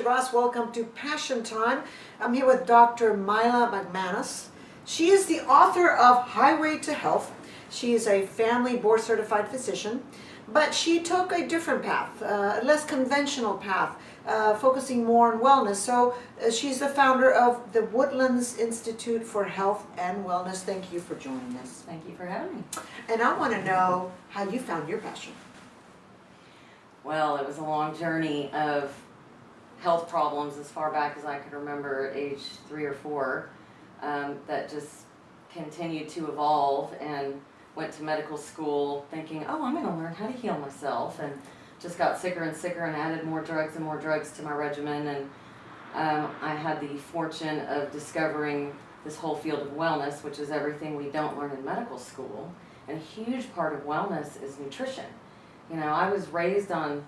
Gras. Welcome to Passion Time. I'm here with Dr. Mila McManus. She is the author of Highway to Health. She is a family board certified physician, but she took a different path, a less conventional path, focusing more on wellness. So she's the founder of the Woodlands Institute for Health and Wellness. Thank you for joining us. Thank you for having me. And I want to know how you found your passion. Well, it was a long journey of health problems as far back as I could remember at age 3 or 4 that just continued to evolve, and went to medical school thinking, oh, I'm going to learn how to heal myself, and just got sicker and sicker and added more drugs and more drugs to my regimen. And I had the fortune of discovering this whole field of wellness, which is everything we don't learn in medical school. And a huge part of wellness is nutrition. You know, I was raised on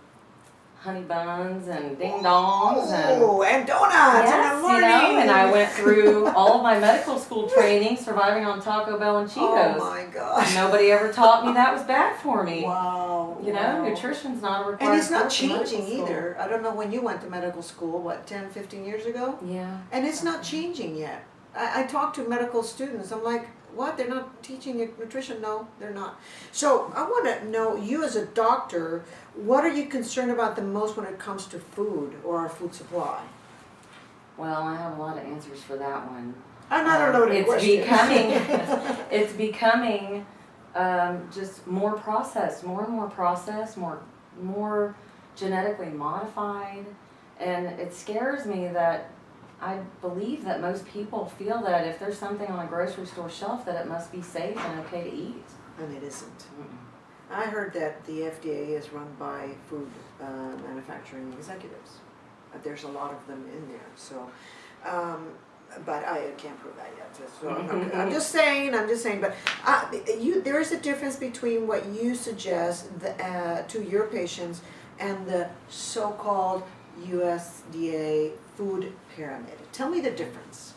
honey buns and ding dongs and donuts yes, in the morning. you know, and I went through all of my medical school training surviving on Taco Bell and Cheetos. Oh my gosh. Nobody ever taught me that was bad for me. Wow. You know, wow. Nutrition's not a required And it's not course in medical changing school. either. I don't know when you went to medical school, what, 10, 15 years ago? Yeah. And it's not changing yet. I talk to medical students, I'm like, what, they're not teaching you nutrition? No, they're not. So I want to know, you as a doctor, what are you concerned about the most when it comes to food or our food supply? Well, I have a lot of answers for that one. And I don't know the question. It's becoming just more processed, more and more processed, more genetically modified, and it scares me that I believe that most people feel that if there's something on a grocery store shelf that it must be safe and okay to eat. And it isn't. I heard that the FDA is run by food manufacturing executives. There's a lot of them in there. So, but I can't prove that yet. So I'm just saying. But there is a difference between what you suggest to your patients and the so-called USDA food pyramid. Tell me the difference.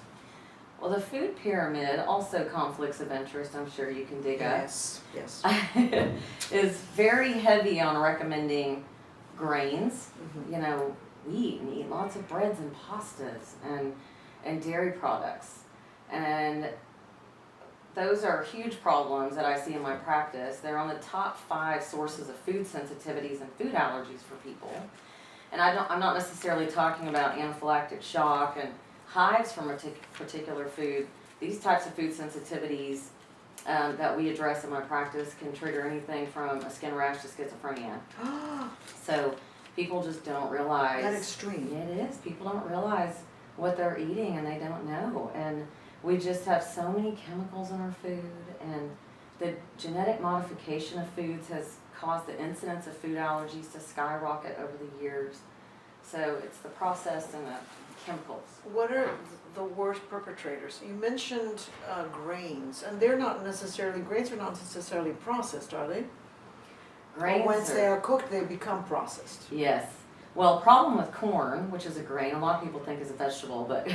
Well, the food pyramid, also conflicts of interest, I'm sure you can dig up. Yes, yes. Is very heavy on recommending grains, you know, wheat, and eat lots of breads and pastas and dairy products. And those are huge problems that I see in my practice. They're on the top 5 sources of food sensitivities and food allergies for people. And I'm not necessarily talking about anaphylactic shock and hives from a particular food. These types of food sensitivities that we address in my practice can trigger anything from a skin rash to schizophrenia. So people just don't realize. That extreme. It is. People don't realize what they're eating, and they don't know. And we just have so many chemicals in our food, and the genetic modification of foods has caused the incidence of food allergies to skyrocket over the years. So it's the process and the chemicals. What are the worst perpetrators? You mentioned grains, and they're not necessarily, grains are not necessarily processed, are they? Grains Or once they are cooked, they become processed. Yes. Well, problem with corn, which is a grain, a lot of people think is a vegetable, but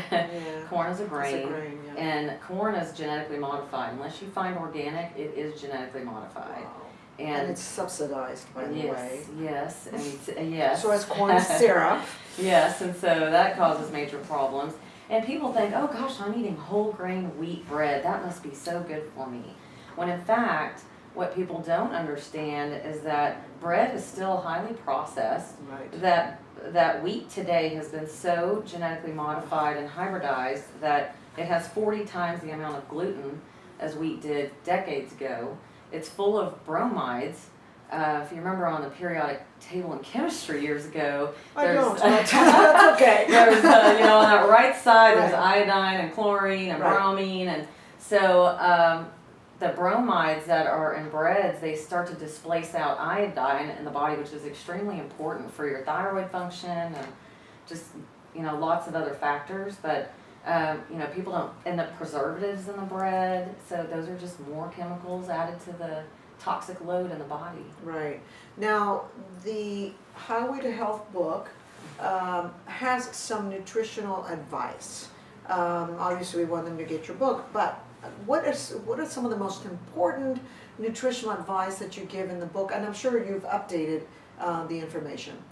corn is a grain. It's a grain, yeah. And corn is genetically modified. Unless you find organic, it is genetically modified. Wow. And And it's subsidized, by the way. Yes, and yes. So it's corn syrup. Yes, and so that causes major problems. And people think, oh gosh, I'm eating whole grain wheat bread. That must be so good for me. When in fact, what people don't understand is that bread is still highly processed. Right. That wheat today has been so genetically modified and hybridized that it has 40 times the amount of gluten as wheat did decades ago. It's full of bromides. If you remember on the periodic table in chemistry years ago, That's okay. There's, you know, on that right side, there's Right. iodine and chlorine and Right. bromine, and so the bromides that are in breads, they start to displace out iodine in the body, which is extremely important for your thyroid function and just, you know, lots of other factors. But you know, people don't end up preservatives in the bread, so those are just more chemicals added to the toxic load in the body. Right. Now, the Highway to Health book has some nutritional advice. Obviously, we want them to get your book, but what are some of the most important nutritional advice that you give in the book? And I'm sure you've updated the information.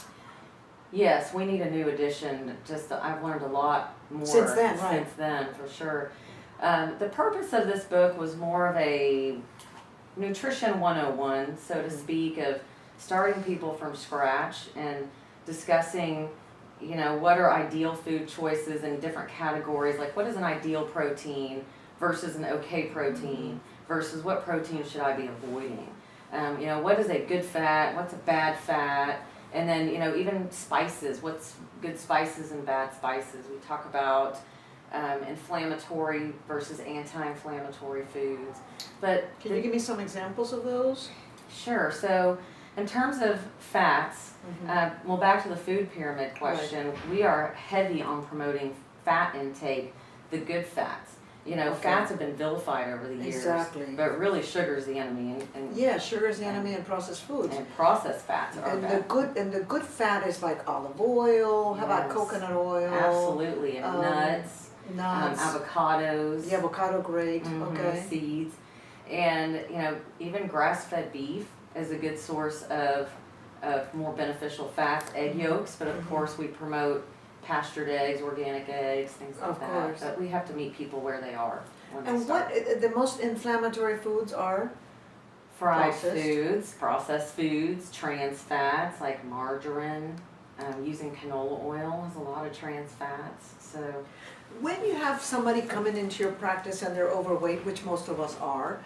Yes, we need a new edition. I've learned a lot more Since then, right. since then, for sure. The purpose of this book was more of a nutrition 101, so to speak, of starting people from scratch and discussing, what are ideal food choices in different categories, like what is an ideal protein versus an okay protein versus what protein should I be avoiding. What is a good fat, what's a bad fat, and then, even spices, what's good spices and bad spices. We talk about inflammatory versus anti-inflammatory foods. But Can you give me some examples of those? Sure. So in terms of fats, back to the food pyramid question, right. We are heavy on promoting fat intake, the good fats. Fats have been vilified over the years. Exactly. But really sugar's the enemy. Yeah, sugar's the enemy in processed foods. And processed fats are bad. The good fat is like olive oil, how about coconut oil? Absolutely, and nuts. Avocados. The avocado, great. Okay. Seeds. And, even grass-fed beef is a good source of more beneficial fats. Egg yolks, but of course we promote pastured eggs, organic eggs, things like that. Of course. But we have to meet people where they are. And what the most inflammatory foods are? Fried foods, processed foods, trans fats like margarine. Using canola oil is a lot of trans fats. So, when you have somebody coming into your practice and they're overweight, which most of us are,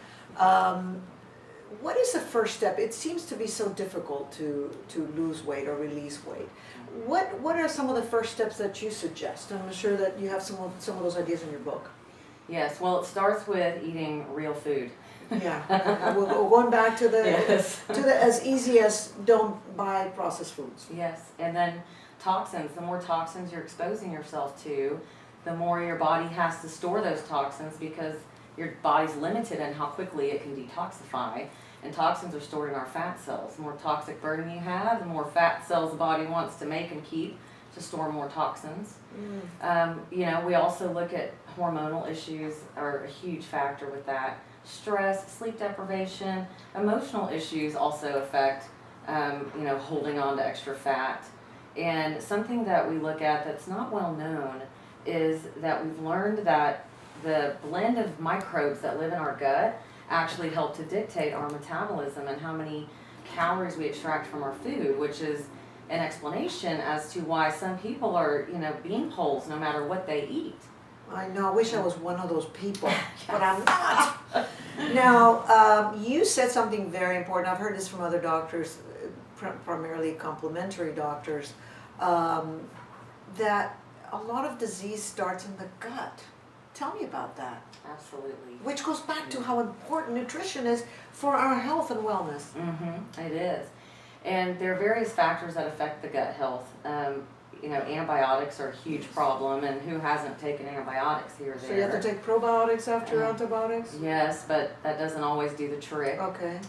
what is the first step? It seems to be so difficult to lose weight or release weight. What are some of the first steps that you suggest? And I'm sure that you have some of those ideas in your book. Yes, well, it starts with eating real food. Yeah, we're going back to the as easy as don't buy processed foods. Yes, and then toxins. The more toxins you're exposing yourself to, the more your body has to store those toxins because your body's limited in how quickly it can detoxify. And toxins are stored in our fat cells. The more toxic burden you have, the more fat cells the body wants to make and keep to store more toxins. We also look at hormonal issues are a huge factor with that. Stress, sleep deprivation, emotional issues also affect, holding on to extra fat. And something that we look at that's not well known is that we've learned that the blend of microbes that live in our gut actually help to dictate our metabolism and how many calories we extract from our food, which is an explanation as to why some people are, beanpoles no matter what they eat. I know, I wish I was one of those people, but I'm not. Now, you said something very important. I've heard this from other doctors, primarily complementary doctors, that a lot of disease starts in the gut. Tell me about that. Absolutely. Which goes back to how important nutrition is for our health and wellness. It is. And there are various factors that affect the gut health. Antibiotics are a huge problem, and who hasn't taken antibiotics here or there? So you have to take probiotics after antibiotics? Yes, but that doesn't always do the trick. Okay.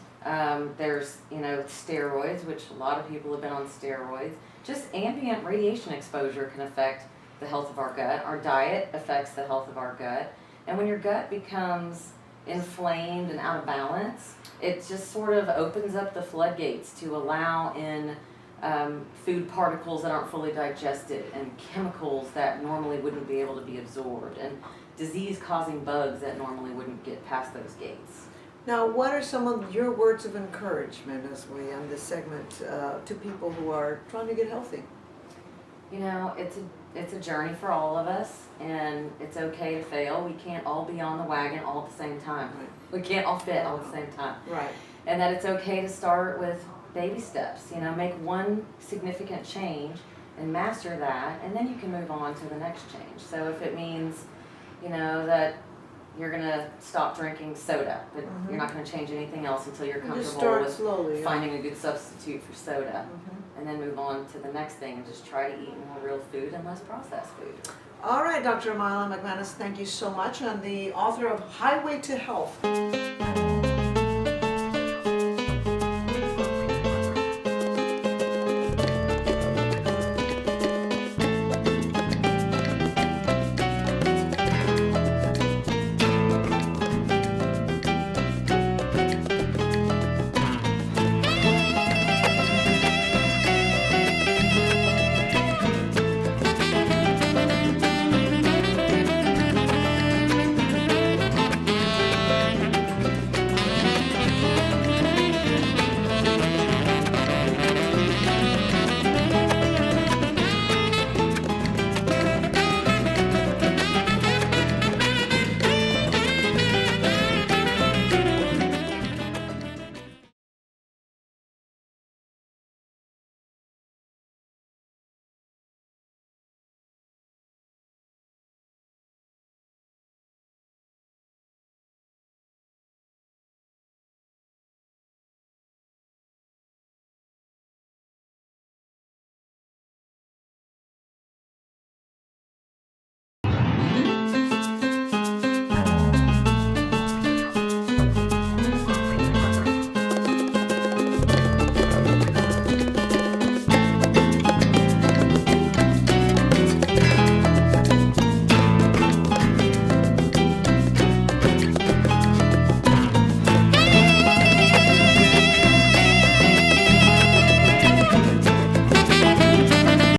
There's, steroids, which a lot of people have been on steroids. Just ambient radiation exposure can affect the health of our gut. Our diet affects the health of our gut. And when your gut becomes inflamed and out of balance, it just sort of opens up the floodgates to allow in food particles that aren't fully digested and chemicals that normally wouldn't be able to be absorbed and disease-causing bugs that normally wouldn't get past those gates. Now, what are some of your words of encouragement as we end this segment to people who are trying to get healthy? It's a journey for all of us, and it's okay to fail. We can't all be on the wagon all at the same time. Right. We can't all fit all at the same time. Right. And that it's okay to start with baby steps. Make one significant change and master that, and then you can move on to the next change. So if it means, that you're going to stop drinking soda, but you're not going to change anything else until you're comfortable with slowly, finding a good substitute for soda. And then move on to the next thing and just try to eat more real food and less processed food. All right, Dr. Mila McManus, thank you so much. And the author of Highway to Health.